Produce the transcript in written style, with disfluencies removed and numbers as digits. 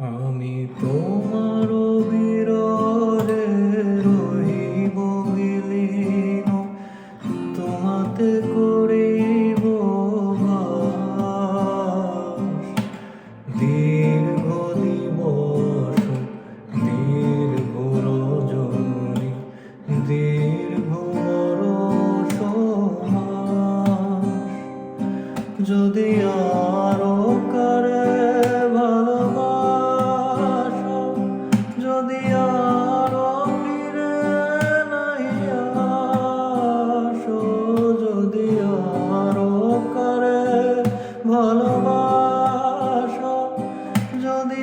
আমি তোমার বিরহে রহিব বিলীন, তোমাতে করিব বাস। দীর্ঘ দিবস দীর্ঘ রজনী, দীর্ঘ বরষ মাস। যদি আরো কারে ভালোবাসো, যদি আরো ফিরে নাই আসো, যদি আরো কারে ভালোবাসো, যদি